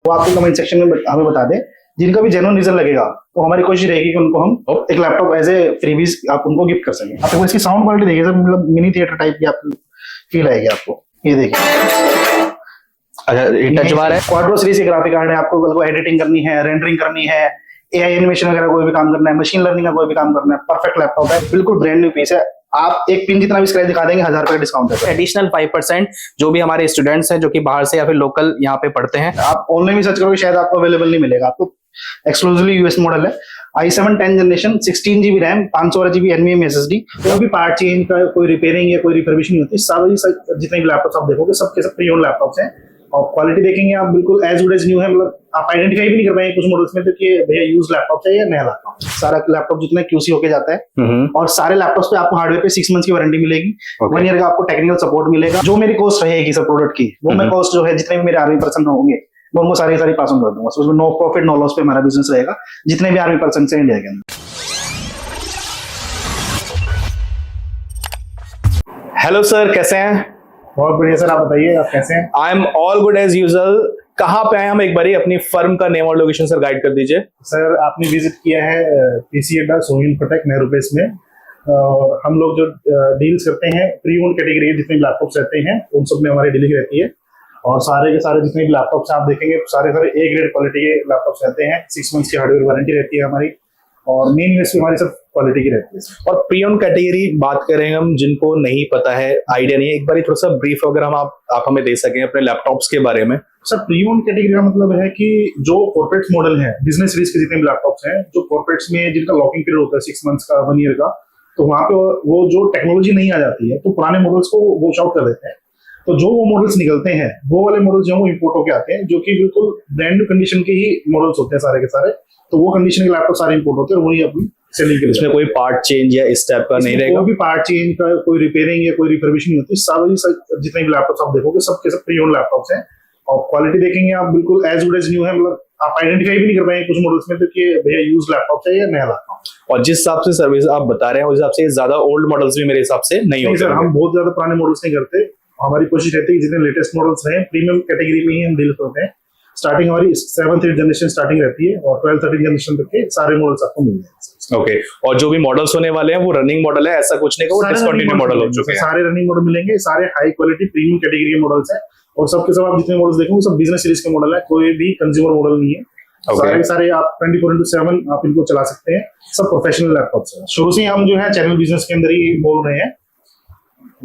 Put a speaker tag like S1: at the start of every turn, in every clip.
S1: वो आपको comment section में हमें बता दें। जिनका भी जेन्युइन रीजन लगेगा तो हमारी कोशिश रहेगी कि उनको हम एक लैपटॉप एज ए फ्रीबीज आप उनको गिफ्ट कर सकें। आप इसकी साउंड क्वालिटी देखिए सर, मतलब मिनी थिएटर टाइप की आपको फील आएगी आपको। ये देखिए,
S2: अच्छा ये टच बार है,
S1: क्वाड्रो सीरीज के ग्राफिक कार्ड है। आपको एडिटिंग करनी है, रेंडरिंग करनी है, एआई एनिमेशन वगैरह कोई भी काम करना है, मशीन लर्निंग का कोई भी काम करना है, परफेक्ट लैपटॉप है, बिल्कुल ब्रांड न्यू पीस है। आप एक पिन जितना भी स्क्रैच दिखा देंगे 1000 रुपए डिस्काउंट है।
S2: एडिशनल 5% जो भी हमारे स्टूडेंट्स हैं जो कि बाहर से या फिर लोकल यहाँ पे पढ़ते हैं,
S1: आप ऑनलाइन भी सर्च करोगे शायद आपको अवेलेबल नहीं मिलेगा। आपको एक्सक्लूसिवली यूएस मॉडल है, i7 10 generation, 16 GB RAM, 512 GB NVMe SSD। कोई भी पार्ट चेंज का, कोई रिपेयरिंग या कोई रिफर्बिश नहीं होती। सारे जितने भी लैपटॉप्स आप देखोगे सबके सब प्री ओन्ड लैपटॉप्स हैं। और क्वालिटी देखेंगे आप बिल्कुल एज गुड एज न्यू है। मतलब आप आइडेंटिफाई भी नहीं कर पाएंगे कुछ मॉडल्स में तो कि भैया यूज लैपटॉप है या नया लैपटॉप। सारा लैपटॉप जितना QC होके जाता है और सारे लैपटॉप्स पे आपको हार्डवेयर पे 6 मंथ्स की वारंटी मिलेगी, 1 ईयर का आपको टेक्निकल सपोर्ट मिलेगा। जो मेरी कॉस्ट रहेगी सर प्रोडक्ट की, वो मैं कॉस्ट जो है जितने भी मेरे आर्मी पर्सन होंगे वो उनको सारी पास ऑन कर दूंगा। उसमें नो प्रॉफिट नो लॉस पे हमारा बिजनेस रहेगा जितने भी आर्मी पर्सन से इंडिया के अंदर।
S2: हेलो सर, कैसे हैं?
S1: बहुत बढ़िया सर, आप बताइए आप कैसे हैं?
S2: I am all good as usual. कहाँ पे आए हम, एक बारी अपनी फर्म का नेम और लोकेशन सर गाइड कर दीजिए।
S1: सर आपने विजिट किया है PC अड्डा सोहिल पटेक नेहरू प्लेस में। हम लोग जो डील्स करते हैं प्री ओन्ड कैटेगरी के जितने लैपटॉप्स रहते हैं उन सब में हमारी डीलिंग रहती है। और सारे के सारे जितने भी लैपटॉप्स आप देखेंगे सारे A ग्रेड क्वालिटी के लैपटॉप्स रहते हैं। 6 मंथ्स की हार्डवेयर वारंटी रहती है हमारी और मेन यूएसपी हमारी सब क्वालिटी की रहती है।
S2: और प्री ओन्ड कैटेगरी बात करें हम, जिनको नहीं पता है, आइडिया नहीं है, एक बार थोड़ा सा ब्रीफ अगर हम आप हमें दे सकें अपने लैपटॉप्स के बारे में।
S1: सर प्री ओन्ड कैटेगरी का मतलब है कि जो कॉर्पोरेट मॉडल है, बिजनेस सीरीज के जितने भी लैपटॉप्स हैं, जो कॉर्पोरेट्स में जिनका लॉकिंग पीरियड होता है 6 मंथ्स का, 1 ईयर का, तो वहां पे वो जो टेक्नोलॉजी नहीं आ जाती है तो पुराने मॉडल्स को वॉश आउट कर देते हैं। तो जो वो मॉडल्स निकलते हैं वो वाले मॉडल्स जो इम्पोर्ट होके आते हैं, जो कि बिल्कुल ब्रांड न्यू कंडीशन के ही मॉडल्स होते हैं सारे के सारे। तो वो कंडीशन के लैपटॉप सारे इम्पोर्ट होते हैं और वही अपनी सेलिंग के लिए।
S2: इसमें कोई पार्ट चेंज या इस टाइप का नहीं रहेगा?
S1: कोई भी पार्ट चेंज का, कोई रिपेयरिंग या कोई रिफर्बिश नहीं होती। सारे जितने भी लैपटॉप्स आप देखोगे सबके सब प्री ओन्ड लैपटॉप्स हैं। और क्वालिटी देखेंगे आप बिल्कुल एज गुड एज न्यू है। मतलब आप आइडेंटिफाई भी नहीं कर पाएंगे कुछ मॉडल्स में तो कि भैया यूज लैपटॉप है या नया लैपटॉप।
S2: और जिस हिसाब से सर्विस आप बता रहे हैं उस हिसाब से ज्यादा ओल्ड मॉडल्स भी मेरे हिसाब से नहीं होते।
S1: सर हम बहुत ज्यादा पुराने मॉडल्स नहीं करते। हमारी कोशिश रहती है जितने लेटेस्ट मॉडल्स हैं प्रीमियम कैटेगरी में ही हम डील करते हैं। स्टार्टिंग हमारी 7th 8th जनरेशन स्टार्टिंग रहती है और 12th 13th जनरेशन तक के सारे मॉडल्स आपको मिल जाएंगे।
S2: ओके, और जो भी मॉडल्स होने वाले हैं वो रनिंग मॉडल है, ऐसा कुछ नहीं कि वो डिसकंटिन्यू मॉडल हो चुके हैं?
S1: सारे रनिंग मॉडल मिलेंगे, सारे हाई क्वालिटी प्रीमियम कैटेगरी के मॉडल्स हैं। और सबके सब आप जितने मॉडल्स देखेंगे सब बिजनेस सीरीज के मॉडल है, कोई भी कंज्यूमर मॉडल नहीं है। सारे आप 24/7 आप इनको चला सकते हैं। सब प्रोफेशनल लैपटॉप्स हैं। शुरू से हम जो है चैनल बिजनेस के अंदर ही बोल रहे हैं।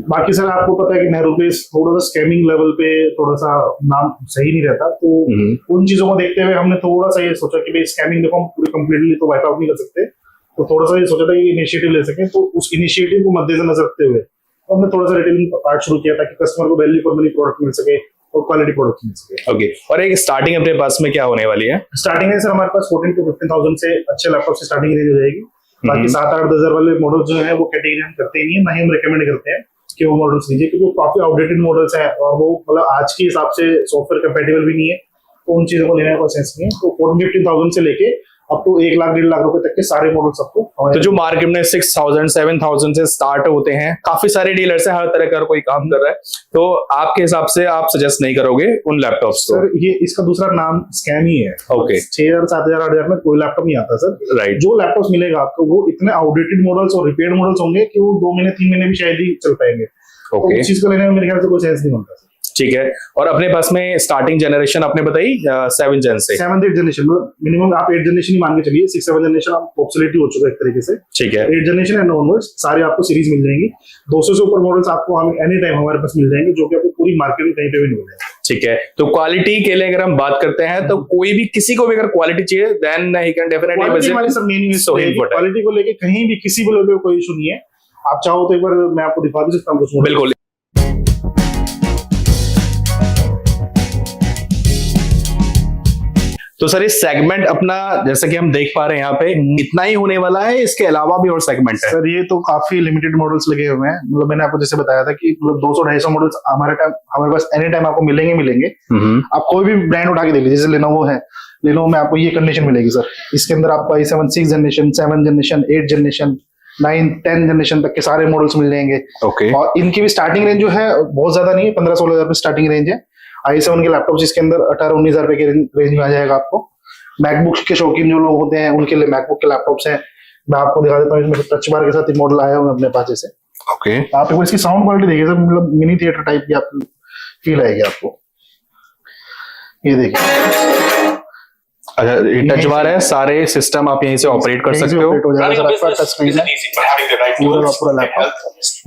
S1: बाकी सर आपको पता है कि नेहरू प्लेस थोड़ा सा स्कैमिंग लेवल पे थोड़ा सा नाम सही नहीं रहता, तो उन चीजों को देखते हुए हमने थोड़ा सा ये सोचा कि भाई स्कैमिंग देखो हम पूरी कंप्लीटली तो वाइप आउट नहीं कर सकते, तो थोड़ा सा ये सोचा था कि इनिशिएटिव ले सकें। तो उस इनिशिएटिव को मद्देनजर रखते हुए हमने थोड़ा सा रिटेलिंग पार्ट शुरू किया ताकि कस्टमर को वैल्यू फॉर मनी प्रोडक्ट मिल सके और क्वालिटी प्रोडक्ट मिल सके।
S2: ओके, और एक स्टार्टिंग अपने पास में क्या होने वाली है?
S1: स्टार्टिंग है सर हमारे पास 14 to 15,000 से अच्छे लैपटॉप से स्टार्टिंग रेंज हो जाएगी। बाकी 7-8 10,000 वाले मॉडल जो है वो कैटेगरी हम करते ही नहीं है, ना ही हम रिकमेंड करते हैं कि वो मॉडल्स लीजिए, क्योंकि वो काफी आउटडेटेड मॉडल्स हैं और वो मतलब आज के हिसाब से सॉफ्टवेयर कंपैटिबल भी नहीं है। तो उन चीजों को लेने का कोई सेंस नहीं है। तो 14-15,000 से लेके अब तो 1 लाख 1.5 लाख रुपए तक के सारे मॉडल्स आपको।
S2: तो जो मार्केट में 6,000 7,000 से स्टार्ट होते हैं, काफी सारे डीलर्स हैं, हर तरह का कोई काम कर रहा है, तो आपके हिसाब से आप सजेस्ट नहीं करोगे उन लैपटॉप्स को?
S1: सर ये इसका दूसरा नाम स्कैम ही है।
S2: ओके,
S1: 6,000 7,000 8,000 में कोई लैपटॉप नहीं आता सर।
S2: राइट।
S1: जो लैपटॉप मिलेगा आपको वो इतने आउटडेटेड मॉडल्स और रिपेयर्ड मॉडल्स होंगे कि वो 2 महीने 3 महीने भी शायद ही चल पाएंगे।
S2: ओके,
S1: उस चीज को लेने में मेरे ख्याल से कोई सेंस नहीं बनता।
S2: ठीक है। और अपने पास में स्टार्टिंग जनरेशन आपने बताई 7 जन से
S1: 7th 8th जनरेशन, मिनिमम आप 8th जनरेशन ही मान के चलिए। 6-7 जनरेशन आप ऑब्सोलीट हो चुका है एक तरीके से।
S2: ठीक है।
S1: 8th जनरेशन एंड ऑनवर्ड्स सारे आपको सीरीज मिल जाएंगी। 200 से ऊपर मॉडल्स आपको हम एनी टाइम हमारे पास मिल जाएंगे, जो कि आपको पूरी मार्केट में कहीं पे भी नहीं मिलेगा।
S2: ठीक है। तो क्वालिटी के लिए अगर हम बात करते हैं तो कोई भी किसी को भी अगर क्वालिटी चाहिए then he can definitely visit सोहिल पटेक।
S1: क्वालिटी को लेके कहीं भी किसी भी लेवल पे कोई इशू नहीं है। आप चाहो तो एक बार मैं आपको दिखा भी सकता हूँ कुछ।
S2: बिल्कुल। तो सर इस सेगमेंट अपना जैसा कि हम देख पा रहे हैं यहाँ पे इतना ही होने वाला है, इसके अलावा भी और सेगमेंट है?
S1: सर ये तो काफी लिमिटेड मॉडल्स लगे हुए हैं। मतलब मैंने आपको जैसे बताया था कि मतलब 200-250 मॉडल्स हमारे पास एनी टाइम आपको मिलेंगे। आप कोई भी ब्रांड उठा के देख लीजिए, जैसे लेनोवो है, लेनोवो में आपको ये कंडीशन मिलेगी सर। इसके अंदर आपको i7 6 generation 7 generation 8 generation 9 10 generation तक के सारे मॉडल्स मिल जाएंगे।
S2: ओके।
S1: और इनकी भी स्टार्टिंग रेंज जो है बहुत ज्यादा नहीं है, 15-16 हजार स्टार्टिंग रेंज है। i7 के लैपटॉप इसके अंदर 18-19 हजार रुपए के रेंज में आ जाएगा आपको। मैकबुक के शौकीन जो लोग होते हैं उनके लिए मैकबुक के लैपटॉप्स हैं। मैं आपको दिखा देता हूँ, इसमें टच बार के साथ ही मॉडल आया हुआ है अपने पास जैसे।
S2: ओके,
S1: आप एक बार इसकी साउंड क्वालिटी देखिए सर, मतलब मिनी थिएटर टाइप की आपको फील आएगी आपको। ये देखिए,
S2: अच्छा ये टच बार है, सारे सिस्टम आप यहीं से ऑपरेट कर सकते हो।
S1: हो जाएगा सर, आपका टच स्क्रीन है पूरा लैपटॉप।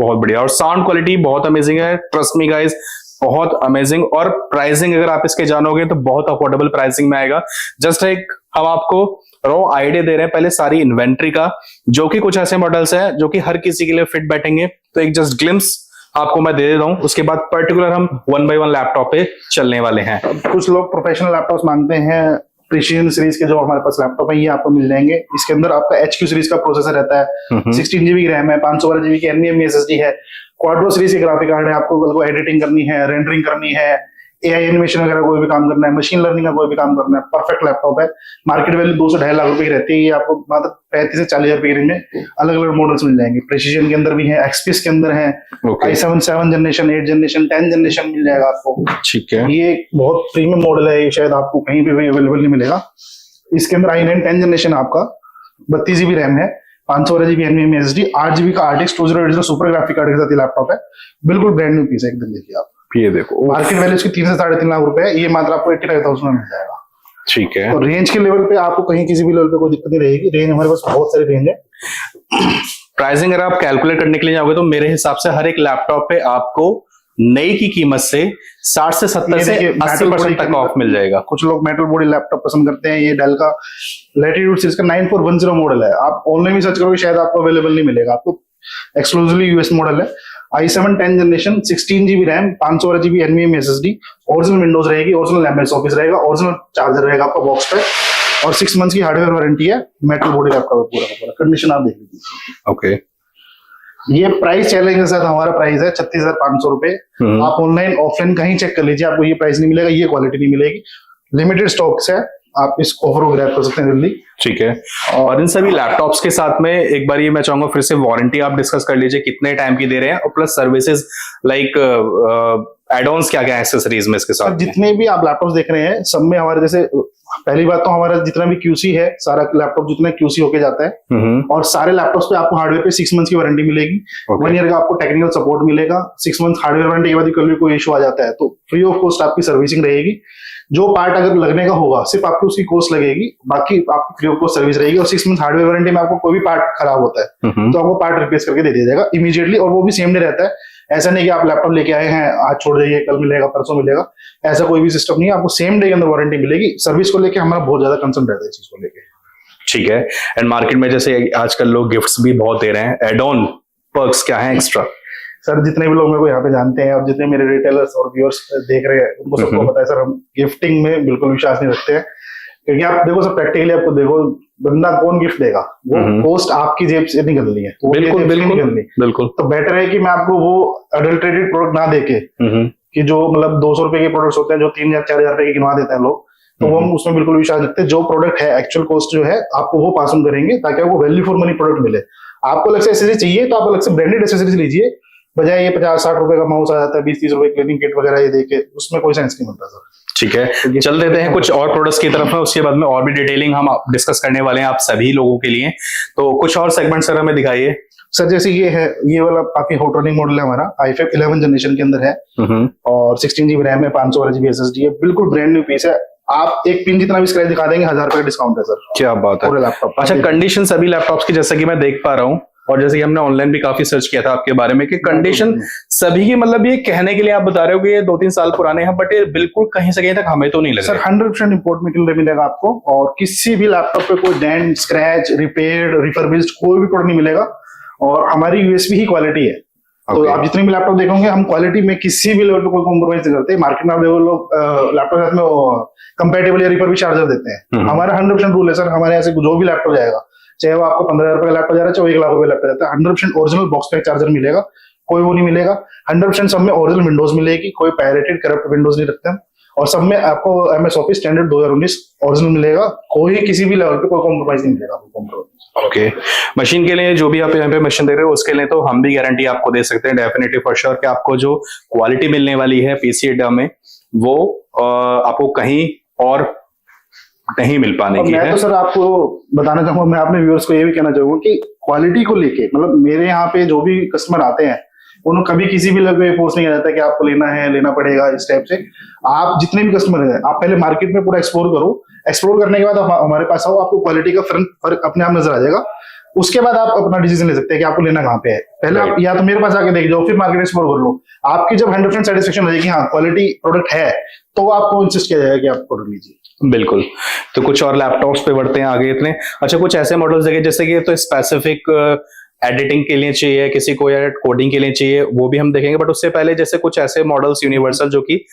S2: बहुत बढ़िया, और साउंड क्वालिटी बहुत अमेजिंग है, ट्रस्ट मी गाइस, बहुत अमेजिंग। और प्राइसिंग अगर आप इसके जानोगे तो बहुत अफोर्डेबल प्राइसिंग में आएगा। जस्ट एक हम आपको रॉ आइडिया दे रहे हैं पहले सारी इन्वेंट्री का, जो कि कुछ ऐसे मॉडल्स हैं जो कि हर किसी के लिए फिट बैठेंगे। तो एक जस्ट ग्लिम्स आपको मैं दे देता हूं, उसके बाद पर्टिकुलर हम 1 by 1 लैपटॉप पे चलने वाले हैं।
S1: कुछ लोग प्रोफेशनल लैपटॉप्स मांगते हैं, प्रीशियन सीरीज के जो हमारे पास लैपटॉप है ये आपको मिल जाएंगे। इसके अंदर आपका HQ सीरीज का प्रोसेसर रहता है, 16 GB की रैम है, 512 GB की NVMe SSD है, क्वाड्रो सीरीज के ग्राफिक कार्ड है। आपको एडिटिंग करनी है, रेंडरिंग करनी है, AI एनिमेशन वगैरह कोई भी काम करना है, मशीन लर्निंग का कोई भी काम करना है, परफेक्ट लैपटॉप है। मार्केट वैल्यू 2 से 2.5 लाख रुपए की रहती है। ये आपको मात्र 35 से 40 हजार रुपए की रेंज में अलग अलग मॉडल्स मिल जाएंगे। प्रिसीजन के अंदर भी है, एक्सपीएस के अंदर है, i7 7 जनरेशन, 8 जनरेशन, 10 जनरेशन मिल जाएगा आपको।
S2: ठीक है,
S1: ये बहुत प्रीमियम मॉडल है, ये शायद आपको कहीं भी अवेलेबल नहीं मिलेगा। इसके अंदर i9 10 जनरेशन आपका 32 GB रैम है, 512 GB NVMe SSD, 8 GB का RTX 2080 सुपर ग्राफिक कार्ड के साथ ये लैपटॉप है। बिल्कुल ब्रांड न्यू पीस है एकदम। देखिए आप, ये देखो, मार्केट वैल्यू इसकी 3 से 3.5 लाख रुपए है। ये मात्र आपको 85,000 में मिल जाएगा।
S2: ठीक है,
S1: तो रेंज के लेवल पे आपको कहीं किसी भी लेवल पे कोई दिक्कत नहीं रहेगी। रेंज हमारे पास बहुत सारी रेंज है।
S2: प्राइसिंग अगर आप कैलकुलेट करने के लिए जाओगे तो मेरे हिसाब से हर एक लैपटॉप पे आपको नई की कीमत से 60 से 70 से 80% तक ऑफ मिल जाएगा।
S1: कुछ लोग मेटल बॉडी लैपटॉप पसंद करते हैं। ये डेल का लैटिट्यूड सीरीज का 9410 मॉडल है। आप ऑनलाइन भी सर्च करोगे शायद आपको अवेलेबल नहीं मिलेगा, आपको एक्सक्लूसिवली यूएस मॉडल है। i7 10 generation, 16 GB RAM, 512 GB NVMe SSD, original Windows रहेगी, ओरिजिनल MS ऑफिस रहेगा, ओरिजिनल चार्जर रहेगा आपका बॉक्स पे, और 6 मंथ्स की हार्डवेयर वारंटी है। मेटल बॉडी लैपटॉप पूरा का पूरा, कंडीशन आप देख लीजिए।
S2: ओके,
S1: ये प्राइस चैलेंज के साथ हमारा प्राइस है 36,500 रुपए। आप ऑनलाइन ऑफलाइन कहीं चेक कर लीजिए, आपको ये प्राइस नहीं मिलेगा, ये क्वालिटी नहीं मिलेगी। लिमिटेड स्टॉक्स है, आप इस ऑफर को ग्रैब कर सकते हैं जल्दी।
S2: ठीक है, और इन सभी लैपटॉप्स के साथ में एक बार ये मैं चाहूंगा फिर से वारंटी आप डिस्कस कर लीजिए कितने टाइम की दे रहे हैं, और प्लस सर्विसेज लाइक एड-ऑन्स क्या क्या एक्सेसरीज में इसके साथ।
S1: जितने भी आप लैपटॉप्स देख रहे हैं सब में हमारे जैसे, पहली बात तो हमारा जितना भी QC है, सारा लैपटॉप जितना QC होके जाता है, और सारे लैपटॉप्स पे आपको हार्डवेयर पे 6 मंथ्स की वारंटी मिलेगी। 1 ईयर का आपको टेक्निकल सपोर्ट मिलेगा। 6 मंथ्स हार्डवेयर वारंटी के बाद कभी कोई इशू आ जाता है तो फ्री ऑफ कॉस्ट आपकी सर्विसिंग रहेगी। जो पार्ट अगर लगने का होगा सिर्फ आपको उसकी कॉस्ट लगेगी, बाकी आपको फ्री ऑफ कॉस्ट सर्विस रहेगी। और 6 मंथ हार्डवेयर वारंटी में आपको कोई भी पार्ट खराब होता है तो आपको पार्ट रिप्लेस करके दे दिया जाएगा इमीडिएटली, और वो भी सेम डे रहता है। ऐसा नहीं कि आप लैपटॉप लेके आए हैं आज छोड़ जाइए, कल मिलेगा, परसों मिलेगा, ऐसा कोई भी सिस्टम नहीं है। आपको सेम डे के अंदर वारंटी मिलेगी। सर्विस को लेके हमारा बहुत ज्यादा कंसर्न रहता है इस चीज को लेके। ठीक है,
S2: एंड मार्केट में जैसे आजकल लोग गिफ्ट्स भी बहुत दे रहे हैं, एड ऑन पर्क्स क्या है एक्स्ट्रा?
S1: सर जितने भी लोग मेरे को यहाँ पे जानते हैं और जितने मेरे रिटेलर्स और व्यूअर्स देख रहे हैं उनको सबको पता है सर, हम गिफ्टिंग में बिल्कुल विश्वास नहीं रखते हैं। क्योंकि आप देखो सर, प्रैक्टिकली आपको देखो, बंदा कौन गिफ्ट देगा, वो कॉस्ट आपकी जेब से निकलनी है,
S2: बिल्कुल बिल्कुल।
S1: तो बेटर है कि मैं आपको वो अडल्ट्रेटेड प्रोडक्ट ना देके, कि जो मतलब 200 रुपए के प्रोडक्ट्स होते हैं जो 3,000-4,000 रुपए के गिनवा देते हैं लोग, तो वो हम उसमें बिल्कुल विश्वास रखते हैं। जो प्रोडक्ट है एक्चुअल कॉस्ट जो है आपको वो पास ऑन करेंगे ताकि आपको वैल्यू फॉर मनी प्रोडक्ट मिले। आपको अलग से एसेसरीज चाहिए तो आप अलग से ब्रांडेड एसेसरीज लीजिए, बजाय ये 50-60 रुपए का माउस आ जाता है, 20-30 रुपए क्लीनिंग किट वगैरह ये देके, उसमें कोई सेंस नहीं बनता सर।
S2: ठीक है, चल देते हैं कुछ और प्रोडक्ट्स की तरफ में, उसके बाद में और भी डिटेलिंग हम डिस्कस करने वाले हैं आप सभी लोगों के लिए। तो कुछ और सेगमेंट सर हमें दिखाइए।
S1: सर जैसे ये है, ये वाला काफी हॉट रनिंग मॉडल है हमारा, i5 11 जनरेशन के अंदर है, और 16 GB रैम है, 512 GB SSD है, बिल्कुल ब्रांड न्यू पीस है। आप एक पिन जितना भी स्क्रैच दिखा देंगे 1,000 रुपए का डिस्काउंट है सर।
S2: क्या बात है,
S1: पूरे लैपटॉप।
S2: अच्छा, कंडीशन सभी लैपटॉप्स की जैसे कि मैं देख पा रहा हूँ, और जैसे कि हमने ऑनलाइन भी काफी सर्च किया था आपके बारे में कि कंडीशन सभी की, मतलब ये कहने के लिए आप बता रहे हो कि ये 2-3 साल पुराने हैं, बट ये बिल्कुल कहीं से कहीं तक हमें तो नहीं लग रहा।
S1: सर 100% इंपोर्ट मटेरियल मिलेगा आपको, और किसी भी लैपटॉप पे कोई डेंट, स्क्रैच, रिपेयर्ड, रिफर्बिश्ड कोई भी प्रोडक्ट नहीं मिलेगा, और हमारी यूएसपी ही क्वालिटी है। तो आप जितने भी लैपटॉप देखोगे हम क्वालिटी में किसी भी लेवल पे कोई कॉम्प्रोमाइज नहीं करते। मार्केट में आप देखो लोग लैपटॉप के साथ में कंपैटिबल या रिफर्बिश चार्जर देते हैं, हमारा 100% रूल है सर। हमारे यहाँ से जो भी लैपटॉप जाएगा, चाहे वो आपको 15,000 रुपए का लैपटॉप जा रहा है, चाहे 1 लाख रुपए लैपटॉप जाता है, 100% ओरिजिनल बॉक्स पैक चार्जर मिलेगा, कोई वो नहीं मिलेगा। 100% सब में ओरिजिनल विंडोज मिलेगी, कोई पायरेटेड करप्ट विंडोज नहीं रखते हैं, और सब में आपको MS ऑफिस स्टैंडर्ड 2019 ओरिजिनल मिलेगा। कोई किसी भी लेवल पे कोई कॉम्प्रोमाइज नहीं मिलेगा आपको।
S2: ओके, मशीन के लिए जो भी आप यहाँ पे मशीन दे रहे हो उसके लिए तो हम भी गारंटी आपको दे सकते हैं डेफिनेटली फॉर श्योर कि आपको जो क्वालिटी मिलने वाली है पीसी एडा में वो आपको कहीं और नहीं मिल पाने
S1: और
S2: की
S1: मैं
S2: है।
S1: तो सर आपको बताना चाहूंगा, मैं अपने व्यूअर्स को ये भी कहना चाहूंगा कि क्वालिटी को लेके मतलब मेरे यहाँ पे जो भी कस्टमर आते हैं उन्हें कभी किसी भी लगे फोर्स नहीं रहता कि आपको लेना है, लेना पड़ेगा इस टाइप से। आप जितने भी कस्टमर हैं आप पहले मार्केट में पूरा एक्सप्लोर करो, एक्सप्लोर करने के बाद आप हमारे पास आओ, आपको क्वालिटी का फर्क अपने आप नजर आ जाएगा। उसके बाद आप अपना डिसीजन ले सकते हैं कि आपको लेना कहाँ पे है। पहले आप या तो मेरे पास आके देख जाओ, फिर मार्केट एक्सप्लोर कर लो। आपकी जब 100% सेटिस्फेक्शन हो जाएगी हाँ क्वालिटी प्रोडक्ट है, तो आपको इंसिस्ट किया जाएगा कि आप प्रोडक्ट लीजिए।
S2: बिल्कुल। तो कुछ और लैपटॉप्स पे बढ़ते हैं आगे इतने। अच्छा, कुछ ऐसे मॉडल्स देखे जैसे कि तो स्पेसिफिक एडिटिंग के लिए चाहिए किसी को या कोडिंग के लिए चाहिए, वो भी हम देखेंगे। बट उससे पहले जैसे कुछ ऐसे मॉडल्स यूनिवर्सल जो कि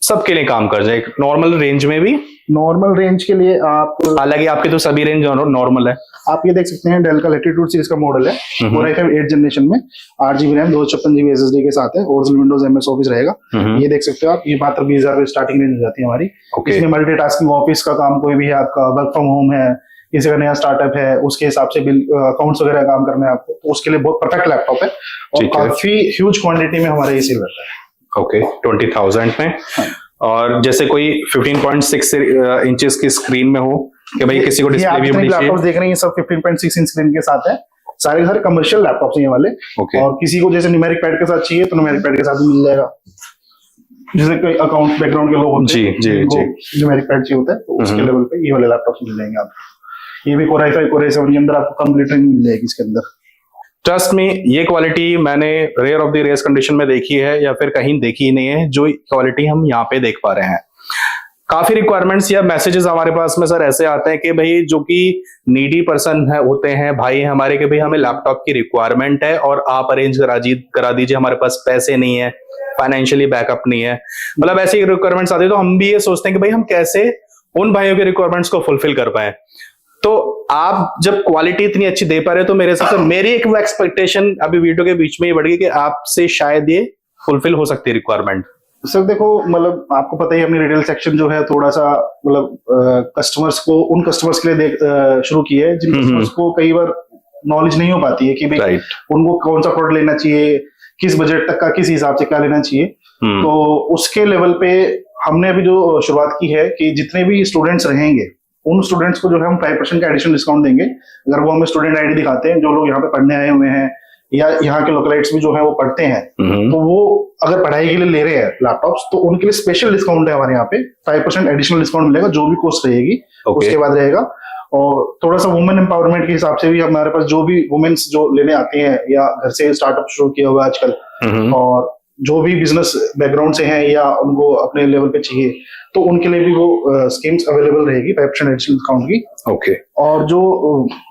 S2: सबके लिए काम कर जाए, नॉर्मल रेंज में भी।
S1: नॉर्मल रेंज के लिए आप,
S2: हालांकि आपकी तो सभी रेंज नॉर्मल है।
S1: आप ये देख सकते हैं डेल का लैटिट्यूड सीरीज का मॉडल है, Core i5 8th जनरेशन में 8 GB रैम 256 GB SSD के साथ है, ओरिजिनल विंडोज MS ऑफिस रहेगा। ये देख सकते हो आप, ये मात्र 20,000 स्टार्टिंग रेंज हो जाती है हमारी। इसमें मल्टीटास्किंग ऑफिस का काम कोई भी है, आपका वर्क फ्रॉम होम है, किसी का नया स्टार्टअप है, उसके हिसाब से बिल अकाउंट्स वगैरह काम करना है आपको, तो उसके लिए बहुत परफेक्ट लैपटॉप है और काफी ह्यूज क्वांटिटी में हमारे ये सेल रहता है।
S2: ओके, 20,000 में। और जैसे कोई 15.6 इंचेस की स्क्रीन में हो कि भाई किसी को डिस्प्ले भी होनी चाहिए।
S1: लैपटॉप देख रहे हैं ये सब 15.6 इंच स्क्रीन के साथ है, सारे के सारे कमर्शियल लैपटॉप्स हैं ये वाले। और किसी को जैसे न्यूमेरिक पैड के साथ चाहिए तो न्यूमेरिक पैड के साथ भी मिल जाएगा। जैसे कोई अकाउंट बैकग्राउंड के लोग होते हैं, जी न्यूमेरिक पैड चाहिए होता है तो उसके लेवल पे ये वाले लैपटॉप्स मिल जाएंगे आपको। ये भी Core i5 Core i7 के अंदर आपको कंप्लीट रेंज मिल जाएगी इसके अंदर।
S2: ट्रस्ट में ये क्वालिटी मैंने rare of the rares condition में देखी है या फिर कहीं देखी ही नहीं है, जो क्वालिटी हम यहाँ पे देख पा रहे हैं। काफी रिक्वायरमेंट्स या मैसेजेस हमारे पास में सर ऐसे आते हैं कि भाई जो कि नीडी पर्सन है होते हैं भाई हमारे, के भाई हमें लैपटॉप की रिक्वायरमेंट है और आप अरेंज करा दीजिए, हमारे पास पैसे नहीं है, फाइनेंशियली बैकअप नहीं है, मतलब ऐसी रिक्वायरमेंट्स आती है। तो हम भी ये सोचते हैं कि भाई हम कैसे उन भाइयों के रिक्वायरमेंट्स को फुलफिल कर पाए। तो आप जब क्वालिटी इतनी अच्छी दे पा रहे हो तो मेरे हिसाब से मेरी एक वो एक्सपेक्टेशन अभी वीडियो के बीच में ही बढ़ गई कि आपसे शायद ये फुलफिल हो सकती है रिक्वायरमेंट।
S1: सर देखो, मतलब आपको पता ही अपनी रिटेल सेक्शन जो है थोड़ा सा मतलब कस्टमर्स को, उन कस्टमर्स के लिए शुरू की है जिन कस्टमर्स को कई बार नॉलेज नहीं हो पाती है कि भाई उनको कौन सा प्रोडक्ट लेना चाहिए, किस बजट तक का, किस हिसाब से क्या लेना चाहिए। तो उसके लेवल पे हमने अभी जो शुरुआत की है कि जितने भी स्टूडेंट्स रहेंगे उन स्टूडेंट्स को जो है हम 5% का एडिशनल डिस्काउंट देंगे अगर वो हमें स्टूडेंट आईडी दिखाते हैं। जो लोग यहाँ पे पढ़ने आए हुए हैं या यहाँ के लोकलाइट्स भी जो है वो पढ़ते हैं, तो वो अगर पढ़ाई के लिए ले रहे हैं लैपटॉप्स तो उनके लिए स्पेशल डिस्काउंट है हमारे यहाँ पे, 5% एडिशनल डिस्काउंट मिलेगा जो भी कॉस्ट रहेगी उसके बाद रहेगा। और थोड़ा सा वुमेन एम्पावरमेंट के हिसाब से भी हमारे पास जो भी वुमेन्स जो लेने आते हैं या घर से स्टार्टअप शुरू किया हुआ आजकल और जो भी बिजनेस बैकग्राउंड से हैं या उनको अपने लेवल पे चाहिए तो उनके लिए भी वो स्कीम्स अवेलेबल रहेगी 5% एडिशनल डिस्काउंट की।
S2: ओके।
S1: और जो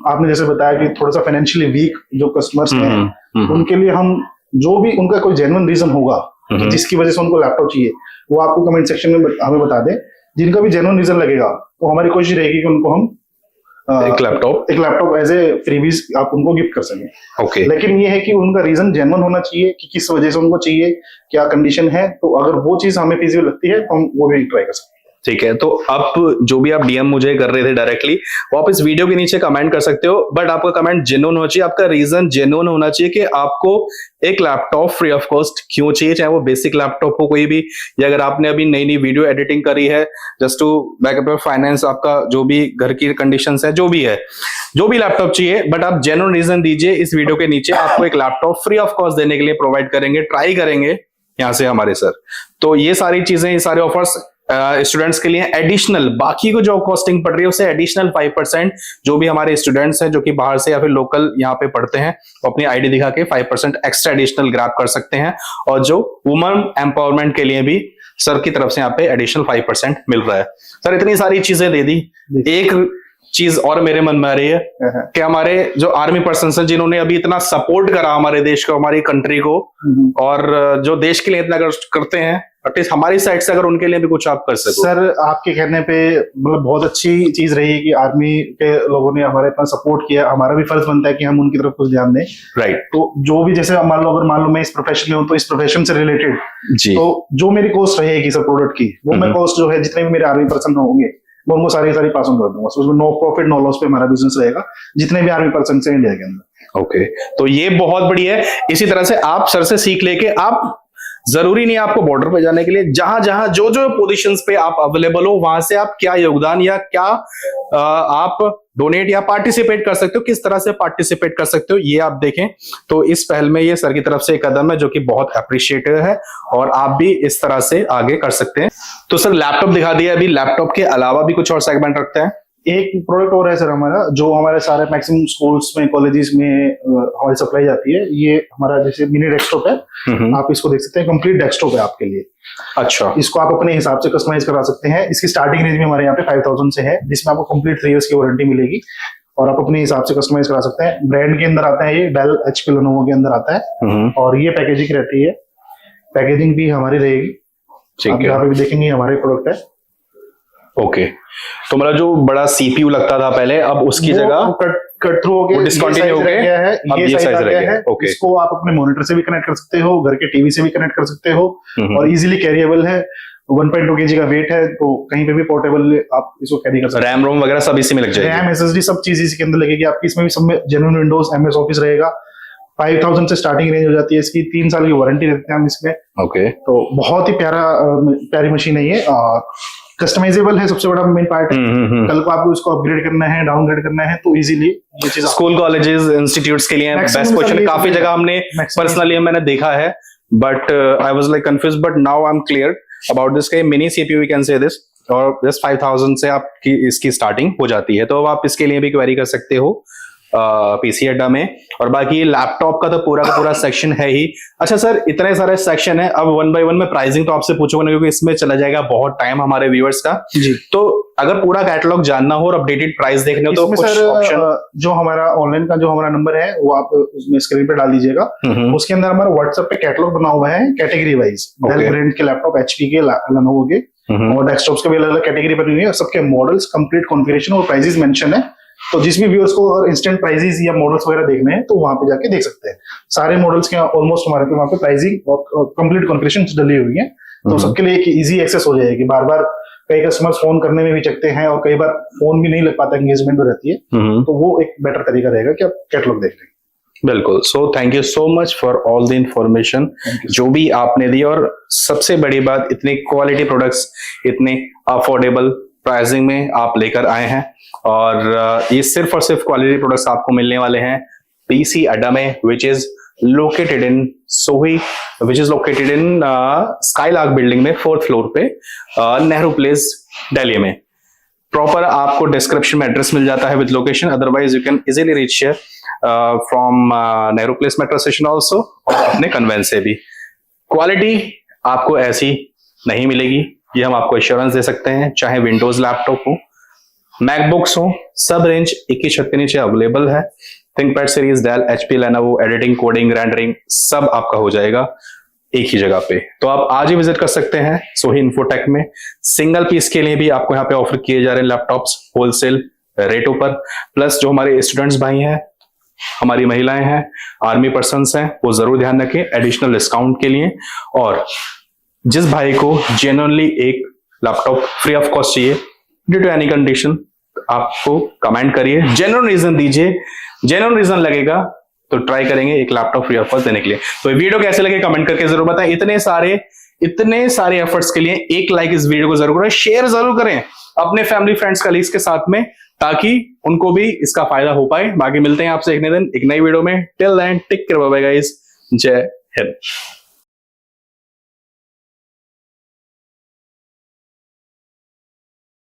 S1: आपने जैसे बताया कि थोड़ा सा फाइनेंशियली वीक जो कस्टमर्स हैं उनके लिए हम जो भी उनका कोई जेन्युइन रीजन होगा कि जिसकी वजह से उनको लैपटॉप चाहिए वो आपको कमेंट सेक्शन में हमें बता दें। जिनका भी जेन्युइन रीजन लगेगा तो हमारी कोशिश रहेगी कि उनको हम एक लैपटॉप एज ए फ्रीबीज आप उनको गिफ्ट कर सकें।
S2: ओके।
S1: लेकिन ये है कि उनका रीजन जेन्युइन होना चाहिए कि किस वजह से उनको चाहिए, क्या कंडीशन है। तो अगर वो चीज हमें फिजिबल लगती है तो हम वो भी ट्राई कर सकते हैं।
S2: ठीक है, तो अब जो भी आप डीएम मुझे कर रहे थे डायरेक्टली वो आप इस वीडियो के नीचे कमेंट कर सकते हो, बट आपका कमेंट जेन्युइन होना चाहिए, आपका रीजन जेन्युइन होना चाहिए कि आपको एक लैपटॉप फ्री ऑफ कॉस्ट क्यों चाहिए, चाहे वो बेसिक लैपटॉप हो कोई भी, या अगर आपने अभी नई नई वीडियो एडिटिंग करी है just to backup your finance, आपका जो भी घर की कंडीशंस है, जो भी है, जो भी लैपटॉप चाहिए, बट आप जेन्युइन रीजन दीजिए। इस वीडियो के नीचे आपको एक लैपटॉप फ्री ऑफ कॉस्ट देने के लिए प्रोवाइड करेंगे, ट्राई करेंगे यहाँ से हमारे सर। तो ये सारी चीजें, ये सारे ऑफर्स स्टूडेंट्स के लिए एडिशनल, बाकी को जो कॉस्टिंग पड़ रही है उससे एडिशनल 5% जो भी हमारे स्टूडेंट्स हैं जो कि बाहर से या फिर लोकल यहाँ पे पढ़ते हैं वो अपनी आईडी दिखा के 5% एक्स्ट्रा एडिशनल ग्रैब कर सकते हैं। और जो वुमेन एम्पावरमेंट के लिए भी सर की तरफ से यहाँ पे एडिशनल 5% मिल रहा है। सर इतनी सारी चीजें दे दी, एक चीज और मेरे मन में आ रही है कि हमारे जो आर्मी पर्सन हैं जिन्होंने अभी इतना सपोर्ट करा हमारे देश को, हमारी कंट्री को, और जो देश के लिए इतना करते हैं, एटलीस्ट हमारी साइड से अगर उनके लिए भी कुछ आप कर सको।
S1: सर आपके कहने पे मतलब बहुत अच्छी चीज रही कि आर्मी के लोगों ने हमारे इतना सपोर्ट किया, हमारा भी फर्ज बनता है कि हम उनकी तरफ कुछ ध्यान दें।
S2: राइट।
S1: तो जो भी जैसे मान लो मैं इस प्रोफेशन में हूँ तो इस प्रोफेशन से रिलेटेड तो जो मेरी कॉस्ट रहेगी सर प्रोडक्ट की, वो मैं कॉस्ट जो है जितने भी मेरे आर्मी पर्सन होंगे मैं उनको सारी पास ऑन कर दूंगा। उसमें नो प्रॉफिट नो लॉस पे हमारा बिजनेस रहेगा जितने भी आर्मी पर्सन से इंडिया के अंदर।
S2: ओके, तो ये बहुत बढ़िया है। इसी तरह से आप सर से सीख लेके आप जरूरी नहीं है आपको बॉर्डर पे जाने के लिए, जहां जहां जो जो पोजीशंस पे आप अवेलेबल हो वहां से आप क्या योगदान या क्या आप डोनेट या पार्टिसिपेट कर सकते हो, किस तरह से पार्टिसिपेट कर सकते हो, ये आप देखें। तो इस पहल में ये सर की तरफ से एक कदम है जो कि बहुत अप्रिशिएटेड है और आप भी इस तरह से आगे कर सकते हैं। तो सर लैपटॉप दिखा दिया, अभी लैपटॉप के अलावा भी कुछ और सेगमेंट रखते हैं।
S1: एक प्रोडक्ट और है सर हमारा, जो हमारे सारे मैक्सिमम स्कूल्स में, कॉलेजेस में हमारी सप्लाई जाती है। ये हमारा जैसे मिनी डेस्कटॉप है, आप इसको देख सकते हैं, कंप्लीट डेस्कटॉप है आपके लिए।
S2: अच्छा,
S1: इसको आप अपने हिसाब से कस्टमाइज करा सकते हैं। इसकी स्टार्टिंग रेंज में हमारे यहाँ पे 5000 से है, जिसमें आपको कंप्लीट 3 इयर्स की वारंटी मिलेगी और आप अपने हिसाब से कस्टमाइज करा सकते हैं। ब्रांड के अंदर आता है, ये डेल HP लेनोवो के अंदर आता है और ये पैकेजिंग रहती है, पैकेजिंग भी हमारी रहेगी। आप यहाँ पे भी देखेंगे हमारे प्रोडक्ट है।
S2: ओके, तो मतलब जो बड़ा CPU लगता था पहले, अब उसकी जगह
S1: कट थ्रू हो गया,
S2: डिस्कंटिन्यू हो गया है, अब ये साइज रह गया है। ओके,
S1: इसको आप अपने मॉनिटर से भी कनेक्ट कर सकते हो, घर के टीवी से भी कनेक्ट कर सकते हो और इजीली कैरिएबल है। 1.2 kg का वेट है, तो कहीं पे भी पोर्टेबल आप इसको कैरी कर सकते हैं।
S2: रैम रोम वगैरह सब इसी में लग जाएगी,
S1: रैम SSD सब चीज इसी के अंदर लगेगी आपकी। इसमें भी सब में जेन्युइन विंडोज MS ऑफिस रहेगा। 5000 से स्टार्टिंग रेंज हो जाती है इसकी, 3 साल की वारंटी रहती है हम इसमें।
S2: ओके,
S1: तो बहुत ही प्यारी मशीन है ये। कस्टमाइजेबल है, सबसे बड़ा मेन पार्ट है। कल को आपको इसको अपग्रेड करना है, डाउनग्रेड करना है, तो इजीली ये चीज
S2: स्कूल कॉलेजेस इंस्टीट्यूट्स के लिए बेस्ट क्वेश्चन। काफी जगह हमने पर्सनली मैंने देखा है, but I was like confuse, but now I am clear about this. Mini CPU we can say this, और जस्ट 5000 से आपकी इसकी स्टार्टिंग हो जाती है, तो अब आप इसके लिए भी क्वेरी कर सकते हो PC अड्डा में। और बाकी लैपटॉप का तो पूरा सेक्शन है ही। अच्छा सर, इतने सारे सेक्शन है, अब 1 by 1 में प्राइसिंग तो आपसे पूछूंगा क्योंकि इसमें चला जाएगा बहुत टाइम हमारे व्यूअर्स का जी। तो अगर पूरा कैटलॉग जानना हो और अपडेटेड प्राइस देखने हो तो कुछ ऑप्शन,
S1: जो हमारा ऑनलाइन का जो हमारा नंबर है वो आप उसमें स्क्रीन पे डाल दीजिएगा। उसके अंदर हमारा व्हाट्सएप पे कैटलॉग बना हुआ है कैटेगरी वाइज, डेल ब्रांड के लैपटॉप, HP के, लेनोवो के और डेस्कटॉप्स के भी अलग अलग कैटेगरी बनी हुई है। सबके मॉडल्स, कंप्लीट कॉन्फ़िगरेशन और प्राइसेस मेंशन है। तो जिस भी व्यूअर्स को अगर इंस्टेंट प्राइसेस या मॉडल्स वगैरह देखने हैं तो वहां पे जाके देख सकते हैं। सारे मॉडल्स के ऑलमोस्ट हमारे पे वहां पे प्राइसिंग और कंप्लीट कॉन्फ़िगरेशन डली हुई है, तो सबके लिए एक इजी एक्सेस हो जाएगी। बार बार कई कस्टमर्स फोन करने में भी चकते हैं और कई बार फोन भी नहीं लग पाता, एंगेजमेंट में रहती है, तो वो एक बेटर तरीका रहेगा कि आप कैटलॉग देख लें।
S2: बिल्कुल। So thank you so much for all the information जो भी आपने दी, और सबसे बड़ी बात, इतने क्वालिटी प्रोडक्ट्स इतने अफोर्डेबल प्राइसिंग में आप लेकर आए हैं। और ये सिर्फ और सिर्फ क्वालिटी प्रोडक्ट्स आपको मिलने वाले हैं PC अड्डा में, विच इज लोकेटेड इन सोही, which is located in skylark building में 4th फ्लोर पे, नेहरू प्लेस, दिल्ली में। प्रॉपर आपको डिस्क्रिप्शन में एड्रेस मिल जाता है with location, otherwise you can easily reach here from Nehru place metro station also, और अपने कन्वेंस से भी। क्वालिटी आपको ऐसी नहीं मिलेगी, ये हम आपको एश्योरेंस दे सकते हैं। चाहे विंडोज लैपटॉप हो, मैकबुक्स हो, सब रेंज एक ही छत के नीचे अवेलेबल है। ThinkPad series, Dell, HP, Lenovo, editing, coding, rendering सब आपका हो जाएगा एक ही जगह पे। तो आप आज ही विजिट कर सकते हैं सोही इन्फोटेक में। सिंगल पीस के लिए भी आपको यहाँ पे ऑफर किए जा रहे हैं लैपटॉप्स होलसेल रेटों पर। प्लस जो हमारे स्टूडेंट्स भाई हैं, हमारी महिलाएं हैं, आर्मी पर्सन्स हैं, वो जरूर ध्यान रखें एडिशनल डिस्काउंट के लिए। और जिस भाई को जेन्युइनली एक लैपटॉप फ्री ऑफ कॉस्ट चाहिए ड्यू टू एनी कंडीशन, आपको कमेंट करिए, जेन्युइन रीजन दीजिए। जेन्युइन रीजन लगेगा तो ट्राई करेंगे एक लैपटॉप फ्री ऑफ कॉस्ट देने के लिए। तो ये वीडियो कैसे लगे कमेंट करके जरूर बताएं। इतने सारे एफर्ट्स के लिए एक लाइक इस वीडियो को जरूर करें, शेयर जरूर करें अपने फैमिली, फ्रेंड्स, कलीग्स के साथ में, ताकि उनको भी इसका फायदा हो पाए। बाकी मिलते हैं आपसे एक नए दिन एक नई वीडियो में। Till then take care, bye bye guys, जय हिंद।